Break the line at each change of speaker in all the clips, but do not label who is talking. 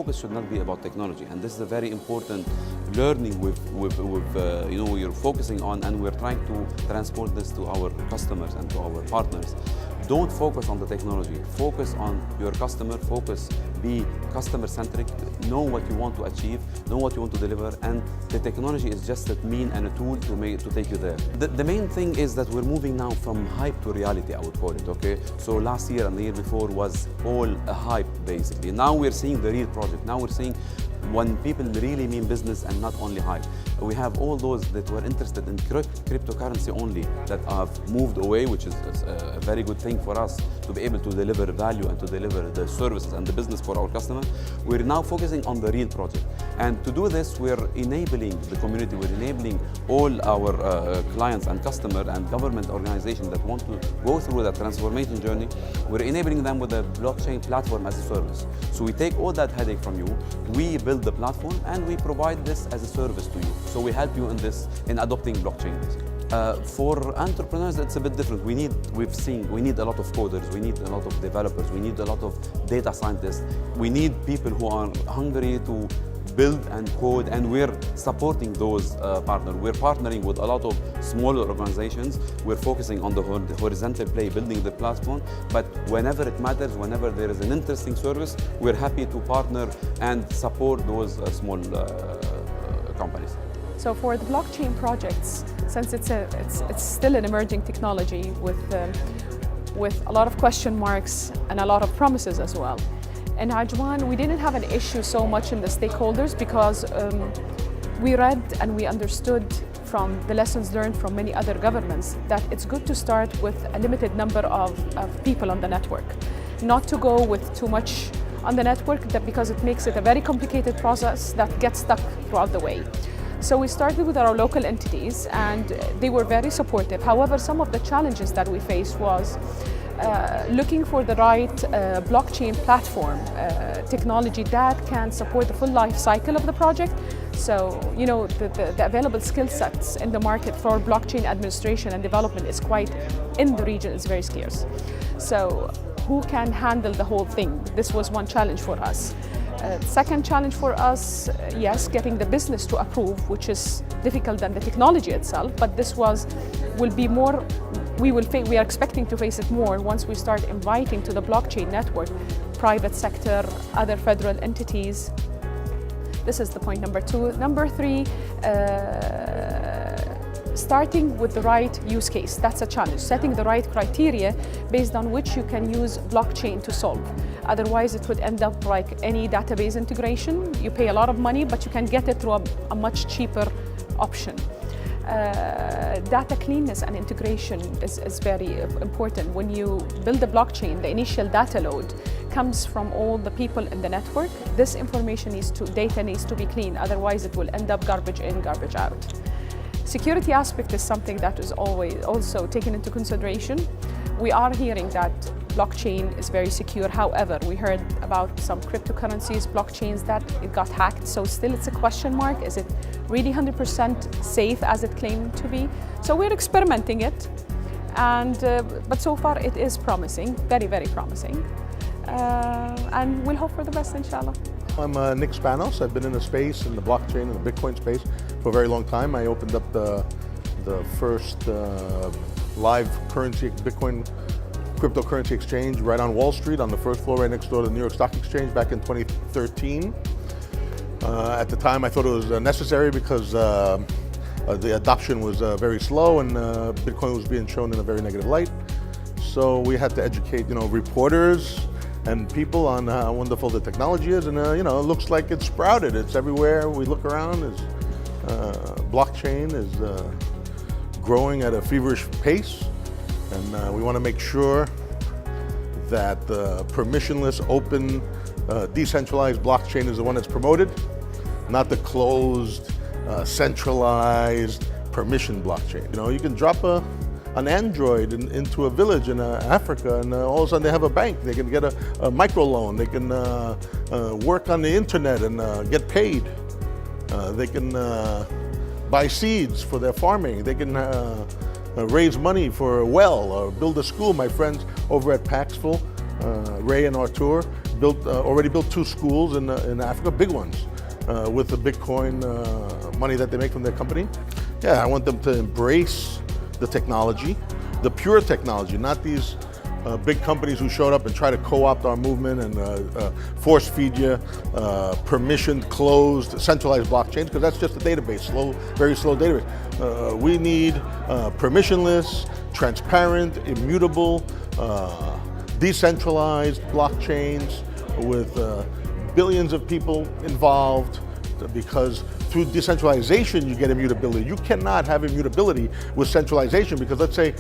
focus should not be about technology, and this is a very important learning we're focusing on, and we're trying to transport this to our customers and to our partners. Don't focus on the technology, focus on your customer, be customer-centric, know what you want to achieve, know what you want to deliver, and the technology is just a mean and a tool to take you there. The main thing is that we're moving now from hype to reality, I would call it, okay? So last year and the year before was all a hype, basically. Now we're seeing the real project. Now we're seeing when people really mean business and not only hype. We have all those that were interested in cryptocurrency only that have moved away, which is a very good thing for us to be able to deliver value and to deliver the services and the business for our customer. We're now focusing on the real project. And to do this, we're enabling the community, we're enabling all our clients and customer and government organizations that want to go through that transformation journey. We're enabling them with a blockchain platform as a service. So we take all that headache from you, we build the platform, and we provide this as a service to you. So we help you in adopting blockchain, basically. For entrepreneurs, it's a bit different. We need a lot of coders, we need a lot of developers, we need a lot of data scientists. We need people who are hungry to build and code, and we're supporting those partners. We're partnering with a lot of smaller organizations. We're focusing on the horizontal play, building the platform, but whenever it matters, whenever there is an interesting service, we're happy to partner and support those small companies.
So for the blockchain projects, since it's still an emerging technology with a lot of question marks and a lot of promises as well. In Ajwan, we didn't have an issue so much in the stakeholders because we read and we understood from the lessons learned from many other governments that it's good to start with a limited number of people on the network, not to go with too much on the network because it makes it a very complicated process that gets stuck throughout the way. So we started with our local entities and they were very supportive. However, some of the challenges that we faced was looking for the right blockchain platform technology that can support the full life cycle of the project. So, you know, the available skill sets in the market for blockchain administration and development is quite, in the region, is very scarce. So who can handle the whole thing? This was one challenge for us. Second challenge for us, yes, getting the business to approve, which is difficult than the technology itself, but this will be more, we are expecting to face it more once we start inviting to the blockchain network private sector, other federal entities. This is the point number 2. Number 3, starting with the right use case. That's a challenge, setting the right criteria based on which you can use blockchain to solve. Otherwise, it would end up like any database integration. You pay a lot of money, but you can get it through a much cheaper option. Data cleanness and integration is very important. When you build a blockchain, the initial data load comes from all the people in the network. This data needs to be clean, otherwise it will end up garbage in, garbage out. Security aspect is something that is always also taken into consideration. We are hearing that blockchain is very secure. However, we heard about some cryptocurrencies, blockchains that it got hacked. So still it's a question mark. Is it really 100% safe as it claimed to be? So we're experimenting it. But so far it is promising, very, very promising. And we'll hope for the best, inshallah.
I'm Nick Spanos. I've been in the space, in the blockchain and the Bitcoin space for a very long time. I opened up the first live currency, Bitcoin cryptocurrency exchange right on Wall Street on the first floor right next door to the New York Stock Exchange back in 2013. At the time I thought it was necessary because the adoption was very slow and Bitcoin was being shown in a very negative light. So we had to educate, reporters and people on how wonderful the technology is, and it looks like it's sprouted. It's everywhere we look around. Blockchain is growing at a feverish pace, and we want to make sure that the permissionless, open, decentralized blockchain is the one that's promoted, not the closed, centralized, permission blockchain. You can drop an Android into a village in Africa, and all of a sudden they have a bank. They can get a microloan. They can work on the internet and get paid. They can buy seeds for their farming. They can raise money for a well or build a school. My friends over at Paxful, Ray and Artur, already built 2 schools in Africa, big ones, with the Bitcoin money that they make from their company. Yeah, I want them to embrace the technology, the pure technology, not these big companies who showed up and try to co-opt our movement and force feed you permissioned, closed, centralized blockchains, because that's just a database, very slow database. We need permissionless, transparent, immutable, decentralized blockchains with billions of people involved, because through decentralization you get immutability. You cannot have immutability with centralization, because let's say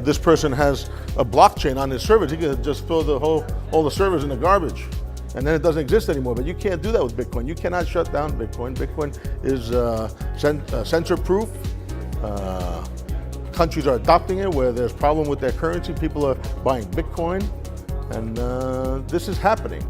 this person has a blockchain on his servers, he can just throw all the servers in the garbage and then it doesn't exist anymore. But you can't do that with Bitcoin. You cannot shut down Bitcoin. Bitcoin is censor-proof. Countries are adopting it. Where there's problem with their currency, people are buying Bitcoin, and this is happening.